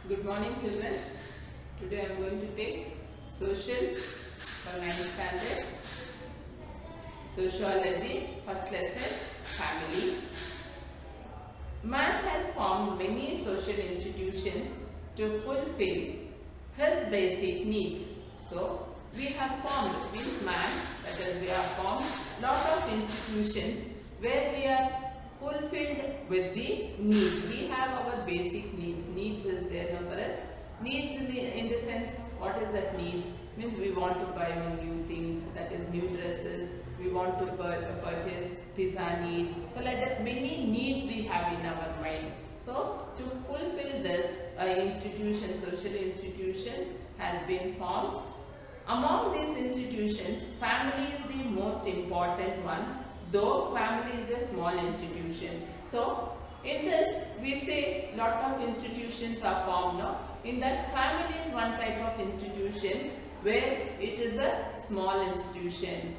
Good morning, children. Today I am going to take social for 9th standard, sociology, first lesson, family. Man has formed many social institutions to fulfill his basic needs. So, we have formed, means man, that is we have formed lot of institutions where we are fulfilled with the needs. We have our basic needs. Needs is there now for us. Needs in the sense, what is that needs? Means we want to buy new things, that is new dresses, we want to purchase pizza need. So like that many needs we have in our mind. So to fulfill this, institution, social institutions has been formed. Among these institutions, family is the most important one, though family is a small institution. So in this, we say lot of institutions are formed now. In that, family is one type of institution where it is a small institution.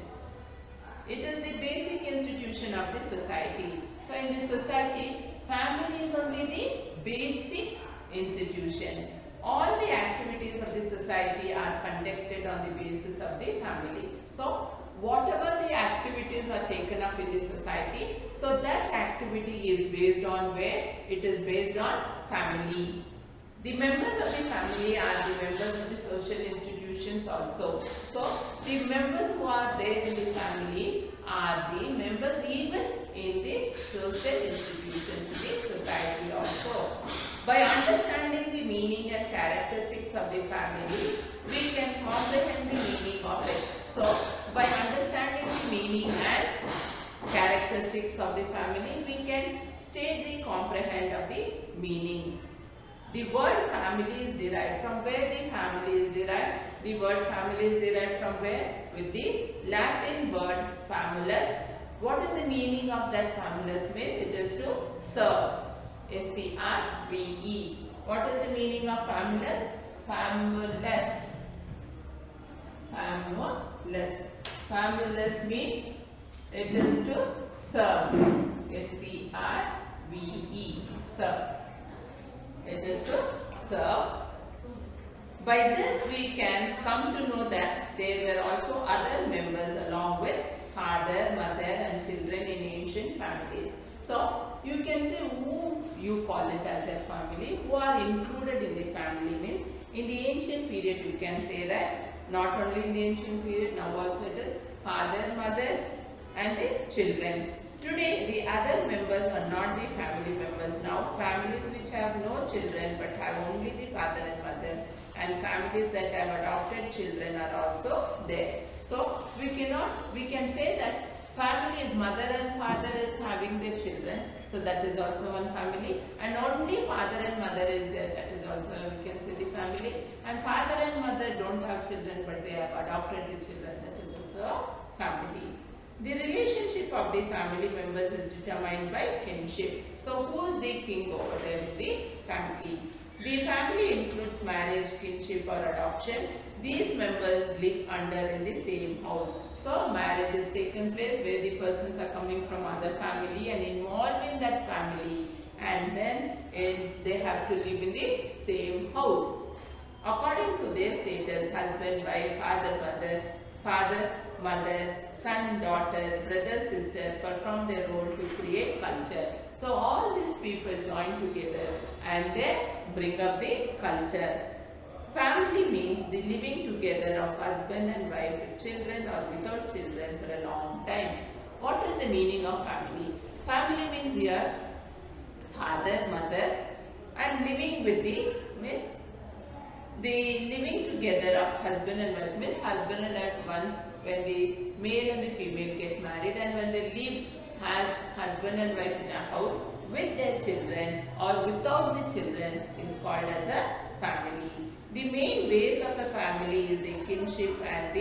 It is the basic institution of the society. So in the society, family is only the basic institution. All the activities of the society are conducted on the basis of the family. So whatever the activities are taken up in the society, so that activity is based on where? It is based on family. The members of the family are the members of the social institutions also. So, the members who are there in the family are the members even in the social institutions, in the society also. By understanding the meaning and characteristics of the family, we can comprehend the meaning of it. So, by understanding the meaning and characteristics of the family, we can state the comprehend of the meaning. The word family is derived from where the family is derived. The word family is derived from where? With the Latin word famulus. What is the meaning of that famulus? Means it is to serve. S-C-R-V-E. What is the meaning of famulus? Famulus. Famulus. Famulus means it is to serve. S-C-R-V-E. Serve. It is to serve. By this we can come to know that there were also other members along with father, mother and children in ancient families. So you can say who you call it as a family, who are included in the family means in the ancient period you can say that not only in the ancient period, now also it is father, mother and the children. Today, the other members are not the family members. Now, families which have no children but have only the father and mother, and families that have adopted children are also there. So, we can say that family is mother and father is having their children. So, that is also one family. And only father and mother is there. That is also, we can say, the family. And father and mother don't have children but they have adopted the children. That is also a family. The relationship of the family members is determined by kinship. So, who is the king over there in the family? The family includes marriage, kinship or adoption. These members live under in the same house. So, marriage is taken place where the persons are coming from other family and involved in that family, and then they have to live in the same house. According to their status, husband, wife, father, mother, son, daughter, brother, sister perform their role to create culture. So all these people join together and they bring up the culture. Family means the living together of husband and wife with children or without children for a long time. What is the meaning of family? Family means here father, mother and living with the means the living together of husband and wife means husband and wife once when the male and the female get married and when they live as husband and wife in a house with their children or without the children is called as a family. The main base of a family is the kinship and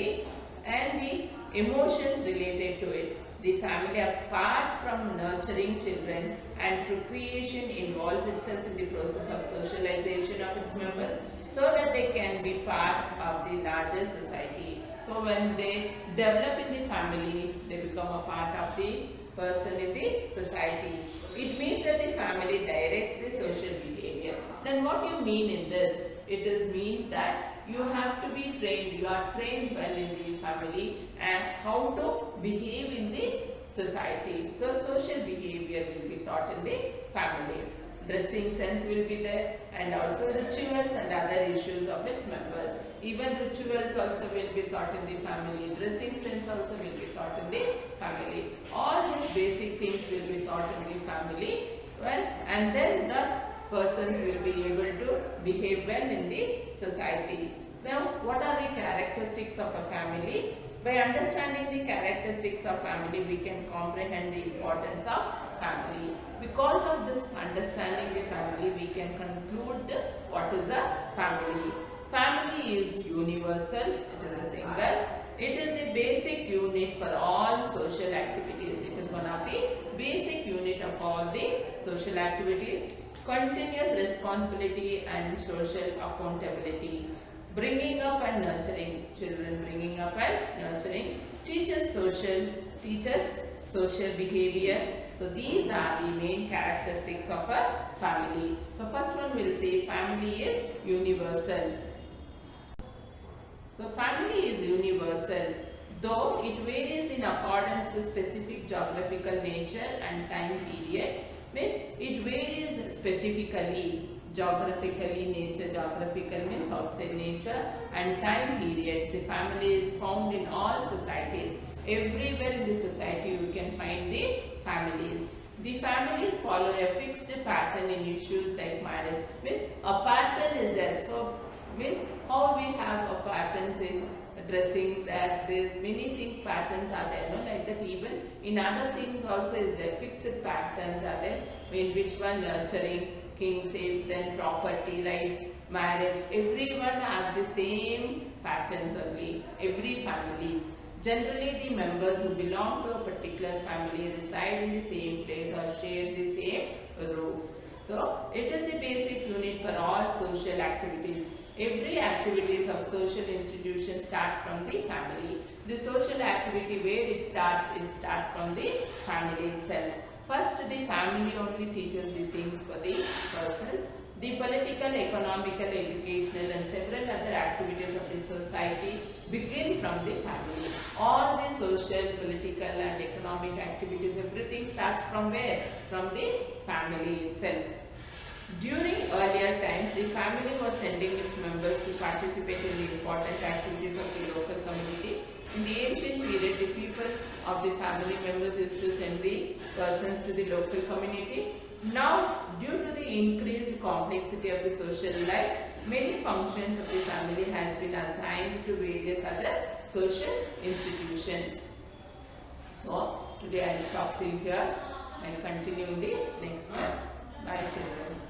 the emotions related to it. The family, apart from nurturing children and procreation, involves itself in the process of socialization of its members so that they can be part of the larger society. So when they develop in the family, they become a part of the person in the society. It means that the family directs the social behavior. Then what do you mean in this? It is means that you have to be trained, you are trained well in the family and how to behave in the society. So social behavior will be taught in the family. Dressing sense will be there and also rituals and other issues of its members. Even rituals also will be taught in the family. Dressing sense also will be taught in the family. All these basic things will be taught in the family. Well, and then the persons will be able to behave well in the society. Now, what are the characteristics of a family? By understanding the characteristics of family, we can comprehend the importance of family. Because of this understanding the family, we can conclude what is a family. Family is universal, it is a single. It is the basic unit for all social activities. It is one of the basic unit of all the social activities. Continuous responsibility and social accountability. Bringing up and nurturing children, bringing up and nurturing. Teaches social behavior. So these are the main characteristics of a family. So first one will say family is universal. So family is universal, though it varies in accordance to specific geographical nature and time period. Means it varies specifically, geographically, geographical means outside nature, and time periods. The family is found in all societies. Everywhere in the society you can find the families. The families follow a fixed pattern in issues like marriage. Means a pattern is there. So means how we have a patterns in dressings, that there's many things, patterns are there, no? Like that even in other things also is there, fixed patterns are there, in which one nurturing, kingship, then property rights, marriage, everyone have the same patterns only, every families. Generally the members who belong to a particular family reside in the same place or share the same roof. So it is the basic unit for all social activities. Every activities of social institutions start from the family. The social activity where it starts from the family itself. First, the family only teaches the things for the persons. The political, economical, educational and several other activities of the society begin from the family. All the social, political and economic activities, everything starts from where? From the family itself. During earlier times, the family was sending its members to participate in the important activities of the local community. In the ancient period, the people of the family members used to send the persons to the local community. Now, due to the increased complexity of the social life, many functions of the family has been assigned to various other social institutions. So, today I will stop till here and continue in the next class. Bye children.